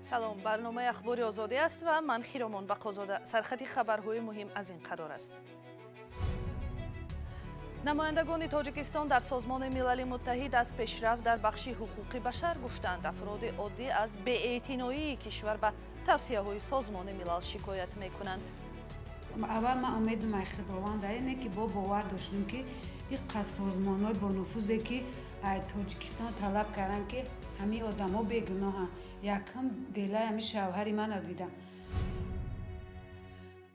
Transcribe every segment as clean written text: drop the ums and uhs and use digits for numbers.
سلام، برنامه اخبار آزادی است و من خیرامان بقازاده. سرخط خبرهای مهم از این قرار است. نمایندگان تاجیکستان در سازمان ملل متحد از پیشرفت در بخش حقوق بشر گفتند. افراد عادی از بی‌اعتنایی کشور به توصیه‌های سازمان ملل شکایت می‌کنند. اول ما امیدم خداوند اینه که با باور داشتیم که این سازمان‌های با نفوذی که تاجیکستان طلب کردن که همین آدم‌ها بیگناهن. یکم دلای همین شوهری من ندیدم.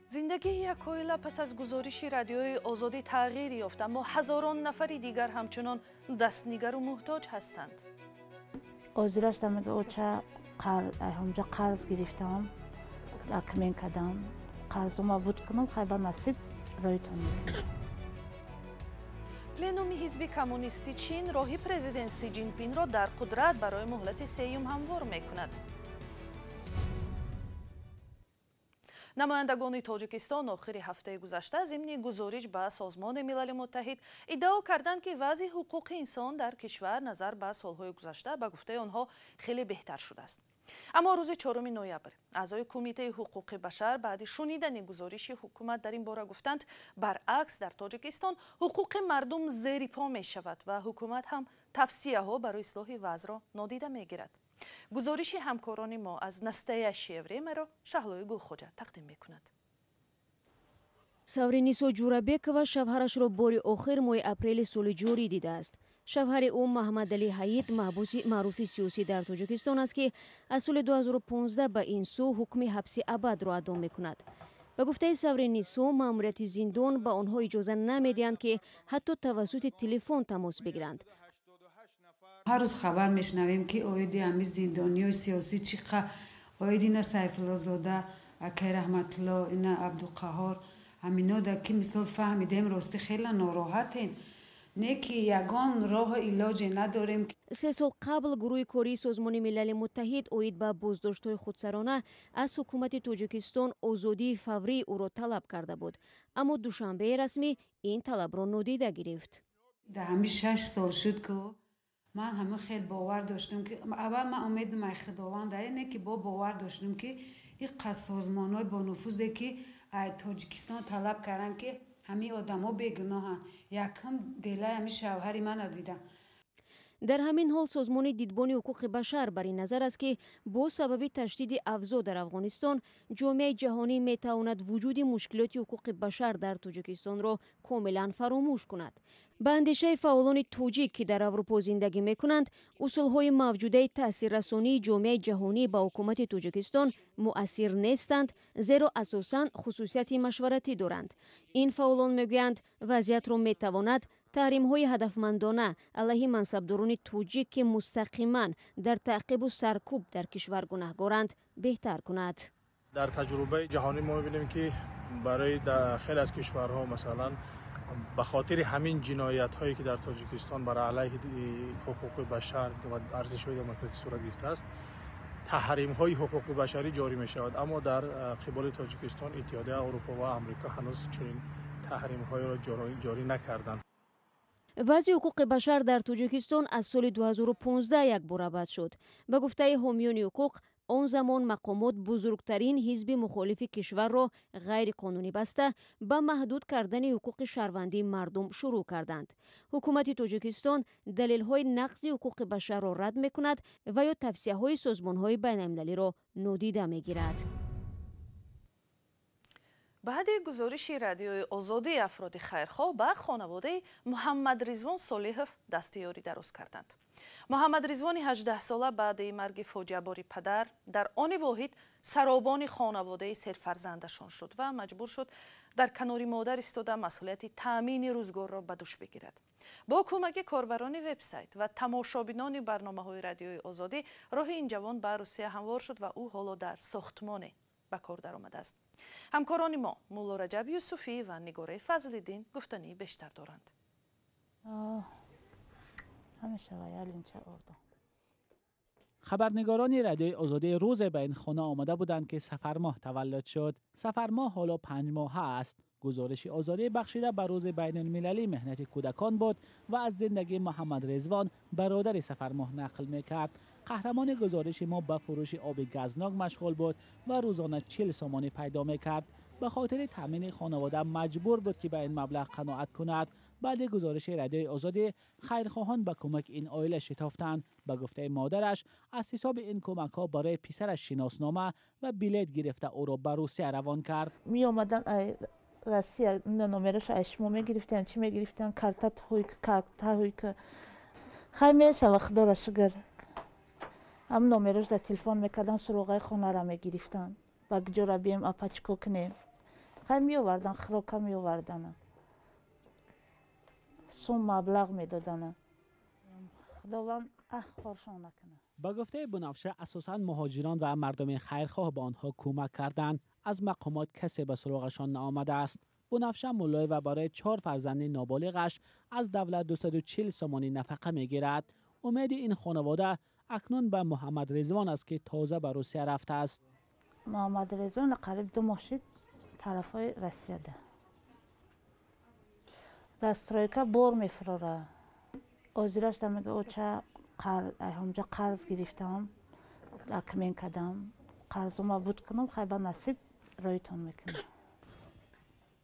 زندگی یک عائله پس از گزارش رادیوی آزادی تغییر یافت، اما هزاران نفر دیگر همچنان دستنگر و محتاج هستند. آزیرش میگه اوچه همجا قرض گرفتم، اکمین کردم، قرضم بود کنم خیلی نصیب رایتون میکنم. پلنوم حزب کمونیستی چین راهی پرزیدنت سی جین پین را در قدرت برای مهلت سیوم هموار میکند. نمایندگان تاجیکستان آخر هفته گذشته ضمن گزارش به سازمان ملل متحد ادعا کردند که وضع حقوق انسان در کشور نظر به سالهای گذشته به گفته آنها خیلی بهتر شده است. اما روز 4 نوامبر اعضای کمیته حقوق بشر بعد شنیدن گزارش حکومت در این باره گفتند برعکس در تاجیکستان حقوق مردم زیر پا می شود و حکومت هم توصیه ها برای اصلاح وضع را نادیده می گیرد. گزارش همکاران ما از نسته شیوری مرا شهلای گلخوجه تقدیم می کند. سورینیسو جورابکова شوهرش باری آخر ماه اپریل سال جاری دیده است. شوهر او محمدعلی حیت محبوس معروف سیاسی در تاجیکستان است که از سال 2015 به این سو حکم حبس ابد را اعلام می‌کند. به گفته سورینیسو ماموریت زندان به آنها اجازه نمی‌دهند که حتی توسط تلفن تماس بگیرند. هر روز خبر میشنویم که اویدی همین زندانیای سیاسی چقدر اویدی نه سیف الله زاده، اکی رحمت الله، اینا عبدالقهار همینا در که مثال فهمیدیم راستی خیلی ناراحتین. نه که یگان راه علاج نداریم. 3 سال قبل گروه کاری سازمان ملل متحد اوید به بازداشت‌های خودسرانه از حکومت تاجیکستان آزادی فوری او را طلب کرده بود، اما دوشنبه رسمی این طلب را نادیده گرفت. در همین 6 سال شد که من همه خیلی باور داشتم که اول من امیدم خداوند اینه که با باور داشتم که این سازمان‌های با نفوذی که تاجیکستان طلب کردن که همین آدم‌ها بیگناهن. یکم دلای همین شوهری من ندیدم. در همین حال سازمان دیدبان حقوق بشر بر این نظر است که با سبب تشدید اوضاع در افغانستان جامعه جهانی میتواند وجود مشکلات حقوق بشر در تاجیکستان را کاملا فراموش کند. به اندیشه فعالان تاجیک که در اروپا زندگی میکنند، اصولهای موجوده تاثیررسانی جامعه جهانی با حکومت تاجیکستان مؤثر نیستند، زیرا اساساً خصوصیت مشورتی دارند. این فعالان میگویند وضعیت را میتواند تحریم‌های هدفمندانه علیه منصبداران تاجیک که مستقیما در تعقیب و سرکوب در کشور گناهکارند بهتر کند. در تجربه جهانی ما می‌بینیم که برای خیلی از کشورها مثلا به خاطر همین جنایت‌هایی که در تاجیکستان برای علیه حقوق بشر و ارزش‌های دموکراسی صورت گرفته است، تحریم‌های حقوق بشری جاری می‌شود، اما در قبال تاجیکستان اتحادیه اروپا و آمریکا هنوز چنین تحریم‌های را جاری نکردند. وضع حقوق بشر در تاجیکستان از سال 2015 یک بار ابد شد. به گفته حامیان حقوق، آن زمان مقامات بزرگترین حزب مخالف کشور را غیر قانونی بسته به محدود کردن حقوق شهروندی مردم شروع کردند. حکومت تاجیکستان دلیل‌های نقض حقوق بشر را رد می‌کند و یا توصیه‌های سازمان‌های بین‌المللی را نادیده می‌گیرد. بعد گزارش رادیوی آزادی افراد خیرخواه به خانواده محمد رضوان صالحов دستیاری دراز کردند. محمد رضوان 18 ساله بعد مرگ فاجعه باری پدر در آن واحد سرابان خانواده سرفرزندشان شد و مجبور شد در کنار مادر ایستاده مسئولیت تامین روزگار را به دوش بگیرد. با کمک کاربران وبسایت و تماشابینان برنامه‌های رادیوی آزادی راه این جوان به روسیه هموار شد و او حالا در ساختمان به کار درآمده است. همکاران ما مولا رجب یوسفی و نگاره فضل‌الدین گفتنی بیشتر دارند. خبرنگاران رادیوی آزادی روز به این خانه آمده بودند که سفرماه تولد شد. سفرماه حالا 5 ماه است. گزارش آزادی بخشیده بر روز بین المللی مهنت کودکان بود و از زندگی محمد رضوان برادر سفرماه نقل میکرد. قهرمان گزارش ما به فروش آب گازناک مشغول بود و روزانه 40 سومانی پیدا میکرد. به خاطر تامین خانواده مجبور بود که به این مبلغ قناعت کند. بعد گزارش رادیوی آزادی، خیرخواهان به کمک این عائله شتافتند. به گفته مادرش، از حساب این کمک ها برای پسرش شناسنامه و بلیط گرفته او را به روسیه روان کرد. می آمدن روسیه نمرش اشمو می گرفتن، چی می گرفتن، کارت هوی که خیلی شلخ دارش گر هم نمرش در تلفن میکردن، سروغای خونه را می گرفتن. با گجورا بیم اپاچکو کنیم. خیلی می آوردن، خروکا می آوردن. سوم مبلغ می دادن. خداوند خورشان نکنه. با گفته بنفشه اساساً مهاجران و مردم خیرخواه به آنها کمک کردند. از مقامات کسی به سراغشان نآمده است. بنفشه مولای و برای 4 فرزند نابالغش از دولت 240 سومانی نفقه میگیرد. امید این خانواده اکنون به محمد رضوان است که تازه به روسیه رفته است. محمد رضوان قریب 2 ماه شد طرفای روسیه ده. دسترایکا بور میفروره. آزیراش در میگه او چه همجا قرض گرفتم، اکمین کدم، قرضم بود کنم، خیلی نصیب رایتون میکنم.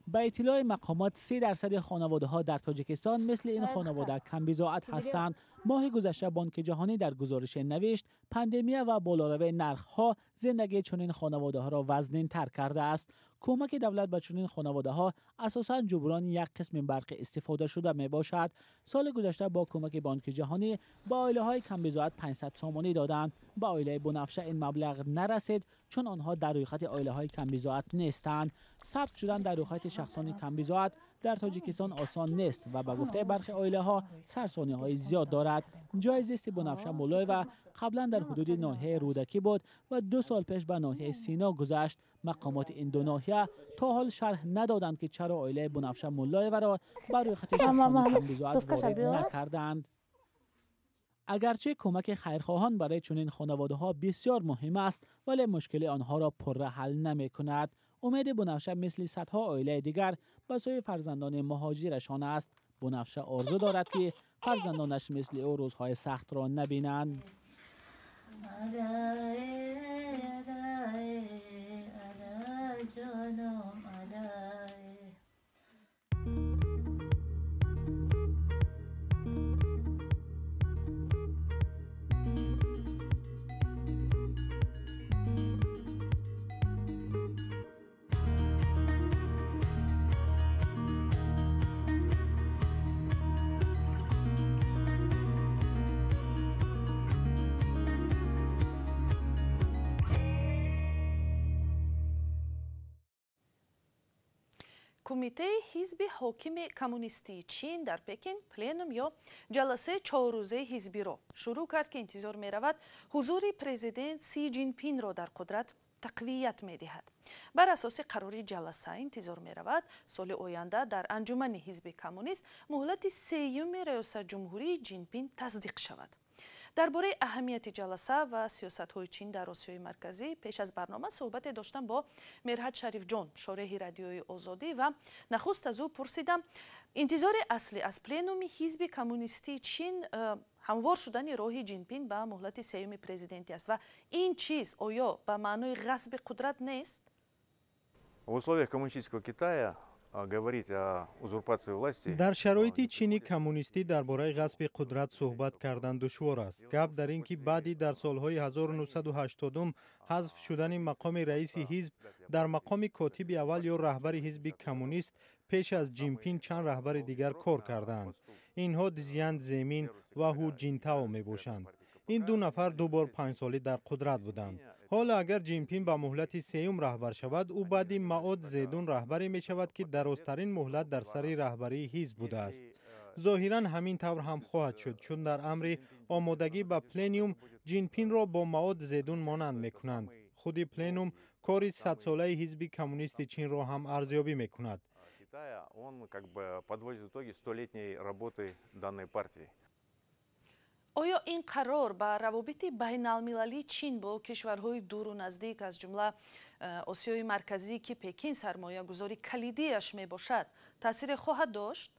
به اطلاع مقامات 3% خانواده ها در تاجیکستان مثل این خانواده کم بضاعت هستند. ماه گذشته بانک جهانی در گزارش نوشت پاندمی و بالاروی نرخ ها زندگی چنین خانواده ها را وزنین تر کرده است. کمک دولت به چنین خانواده ها اساساً جبران یک قسم برق استفاده شده می باشد. سال گذشته با کمک بانک جهانی به عائله های کم بضاعت 500 سومانی دادند. به عائله بنفشه این مبلغ نرسید چون آنها در رویخط عائله های کم بضاعت نیستند. ثبت شدن در رویخط شخصان کم بضاعت در تاجیکستان آسان نیست و به گفته برخی عائله ها سرسانی های زیاد دارد. جای زیست بنفشه مولای و قبلا در حدود ناحیه رودکی بود و 2 سال پیش به ناحیه سینا گذشت. مقامات این دو ناحیه تا حال شرح ندادند که چرا عائله بنفشه مولای را بر روی خط شخصان کم بضاعت وارد نکردند. اگرچه کمک خیرخواهان برای چنین خانواده ها بسیار مهم است، ولی مشکل آنها را پرره حل نمی کند. امید بنفشه مثل صدها عائله دیگر به سوی فرزندان مهاجرشان است. بنفشه آرزو دارد که فرزندانش مثل او روزهای سخت را نبینند. کمیته حزب حاکم کمونیستی چین در پکین پلنوم یا جلسه 4 روزه حزبی را شروع کرد که انتظار می رود حضور پرزیدنت سی جین پین را در قدرت تقویت می دهد. بر اساس قراری جلسه انتظار می رود سال آینده در انجمن حزب کمونیست مهلت 3 ریاست جمهوری جین پین تصدیق شود. درباره اهمیت جلسه و سیاست‌های چین در آسیای مرکزی پیش از برنامه صحبت داشتم با مرحت شریف جان شارح رادیوی آزادی و نخست از او پرسیدم انتظار اصلی از پلنوم حزب کمونیستی چین هموار شدن راه جین پین به مهلت 3 پرزیدنتی است و این چیز آیا به معنای غصب قدرت نیست؟ В условиях коммунистического Китая говорить о узурпации власти. در شرایط چینی کمونیستی درباره غصب قدرت صحبت کردن دشوار است. گپ در این که بعدی در سالهای 1980 حذف شدن مقام رئیس حزب در مقام کاتب اول یا رهبر حزب کمونیست پیش از جین پین چند رهبر دیگر کار کردند. اینها دزیند زمین و هو جینتاو می باشند. این 2 نفر 2 بار 5 ساله در قدرت بودند. حالا اگر جین پین با مهلت 3 رهبر شود او بعدی معاد زیدون رهبری می شود که درازترین مهلت در سر رهبری حزب بوده است. ظاهرا همین طور هم خواهد شد چون در امر آمادگی به پلنوم جین پین را با معاد زیدون مانند می کنند. خود پلنوم کار 100 ساله حزب کمونیست چین را هم ارزیابی می کند. آیا این قرار به روابط بین المللی چین با کشورهای دور و نزدیک از جمله آسیای مرکزی که پکین سرمایه گذاری کلیدیش می باشد تاثیر خواهد داشت؟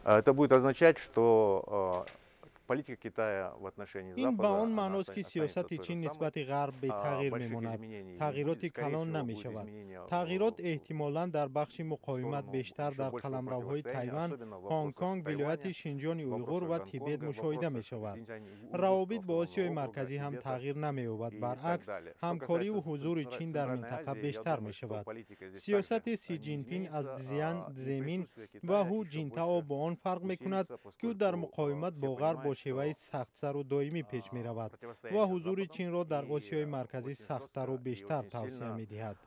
Это будет означать, что این با آن معناست که سیاست چین نسبت غرب به تغییر میماند. تغییرات کلان نمی شود. تغییرات احتمالاً در بخش مقاومت بیشتر در قلمروهای تایوان، هنگ کنگ، ولایت شینجیان اویغور و تیبت مشاهده می شود. روابط با آسیای مرکزی هم تغییر نمی یابد. برعکس، همکاری و حضور چین در منطقه بیشتر می شود. سیاست سی جین پینگ از زمین و هو جینتائو با آن فرق می کند که او در مقاومت با غرب با شیوه سخت‌تر و دائمی پیش می رود و حضور چین را در آسیای مرکزی سخت‌تر و بیشتر توصیه می دهد.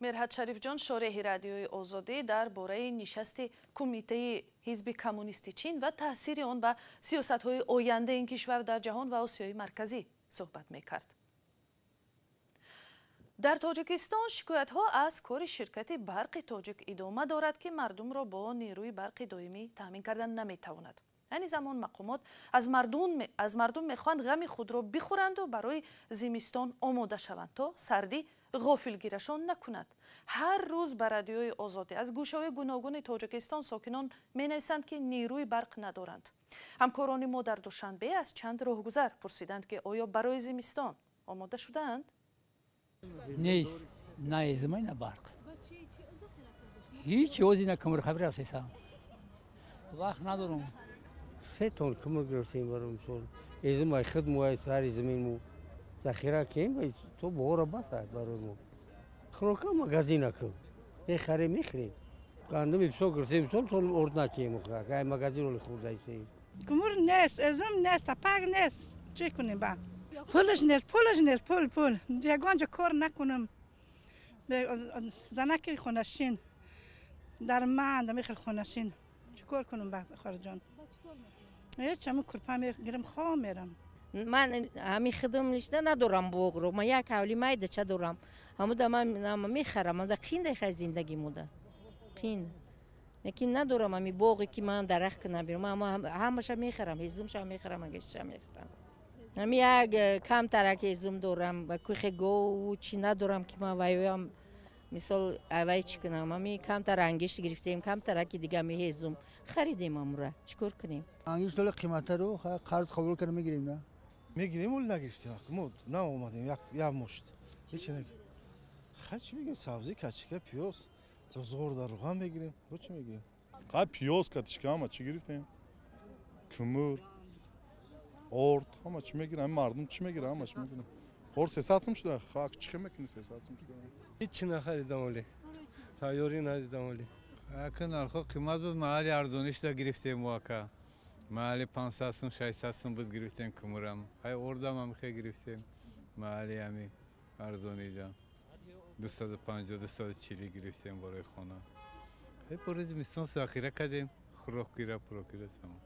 мерҳат шарифҷон шореҳи радиои озодӣ дар бораи нишасти кумитаи ҳизби коммунисти чин ва таъсири он ба сиёсатҳои ояндаи ин кишвар дар ҷаҳон ва осиёи марказӣ суҳбат мекард. дар тоҷикистон шикоятҳо аз кори ширкати барқи тоҷик идома дорад ки мардумро бо нерӯи барқи доимӣ таъмин кардан наметавонад. айни замон мақомот аз мардум мехоҳанд ғами худро бихӯранду барои зимистон омода шаванд то сардӣ ғофилгирашон накунад. ҳар рӯз ба радиои озодӣ аз гӯшаҳои гуногуни тоҷикистон сокинон менависанд ки нерӯи барқ надоранд. ҳамкорони мо дар душанбе аз чанд роҳгузар пурсиданд ки оё барои зимистон омода шудаанд? نیست نه ازمای نه برق هیچ چیزی نه کمر خبر اساسا وقت ندارم 3 تن کمر گرفتیم برام سال ازمای خدمت سر زمین مو ذخیره کیم تو بهار بس برای ما خروکا مغازین کو یه خری میخریم گندم بسو گرفتیم سال ارد نکیم که مغازین رو خورد ایستیم کمر نیست ازم نیست پاک نیست چی کنیم با پولش نیست پول یگانجا کار نکنم زنکی خونشین در من میخل خونشین چیکار کنم بخور جان هیچ همون کرپا میگیرم خواه میرم من همی خدم نشده ندارم بوغرو من یک حولی مایده چه دارم همون دا من میخرم من دا قینده خیلی زندگی موده قینده لیکن ندارم همی بوغی که من درخت کنم بیرم همش میخرم هزومش هم میخرم اگرش هم میخرم همی یک کم ترک هزوم دارم و کوخ گو و چی ندارم که من ویویم مثال اوی چی کنم همی کم تر انگشت گرفتیم کم ترکی دیگه همی هزوم خریدیم امروز چیکار کنیم انگشت دل قیمت رو قرض قبول کنیم میگیریم نه میگیریم ولی نگرفتیم مود نه اومدیم یک مشت هیچ نگه خیلی چی میگیم سبزی کچکه پیاز روزگار در روغن میگیریم با چی میگیریم قای پیاز کچکه همه چی گرفتیم کمر орд ҳама чӣ мегирам мардум чӣ мегирам ҳамаш мегирам ор 300 сум шуда хак чӣ мекунӣ 300 сум шуда ҳеҷ нахаридам оле тайёрӣ надидам оле ака нархо қимат буд маҳали арзонӣ шуда гирифтем ака маҳали 500 сум 600 сум буд гирифтем кумурам ҳай ордам ҳам хе гирифтем маҳали ҳами арзонида 250 240 гирифтем барои хона ҳай бо рӯзи зимистон захира кардем хӯрокгира пурокгира тамом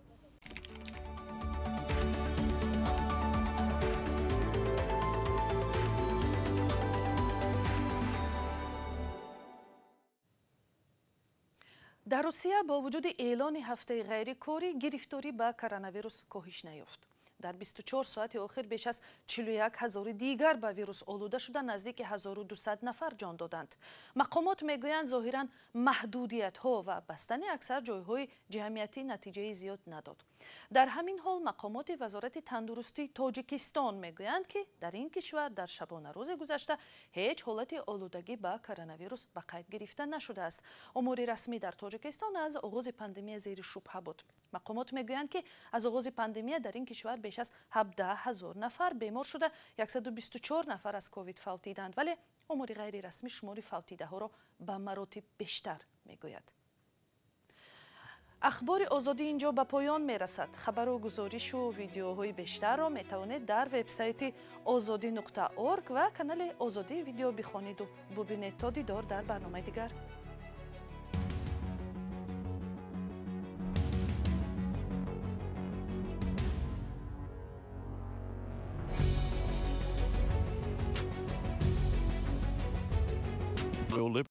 дар русия бо вуҷуди эълони ҳафтаи ғайрикорӣ гирифторӣ ба коронавирус коҳиш наёфт. дар 24 соати охир беш аз 41 ҳазори дигар ба вирус олуда шуда наздики 1200 нафар ҷон доданд. мақомот мегӯянд зоҳиран маҳдудиятҳо ва бастани аксар ҷойҳои ҷамъиятӣ натиҷаи зиёд надод. дар ҳамин ҳол мақомоти вазорати тандурустии тоҷикистон мегӯянд ки дар ин кишвар дар шабонарӯзи гузашта ҳеҷ ҳолати олудагӣ ба коронавирус ба қайд гирифта нашудааст. омори расмӣ дар тоҷикистон аз оғози пандемия зери шубҳа буд. мақомот мегӯянд ки аз оғози пандемия дар ин кишвар беш аз 17 000 нафар бемор шуда 124 нафар аз ковид фавтиданд, вале омори ғайрирасмӣ шумори фавтидаҳоро ба маротиб бештар мегӯяд. ахбори озодӣ инҷо ба поён мерасад. хабару гузоришу видеоҳои бештарро метавонед дар вебсайти ozodi.org ва канали Ozodivideo бихониду бубинед. то дидор дар барномаи дигар. Olib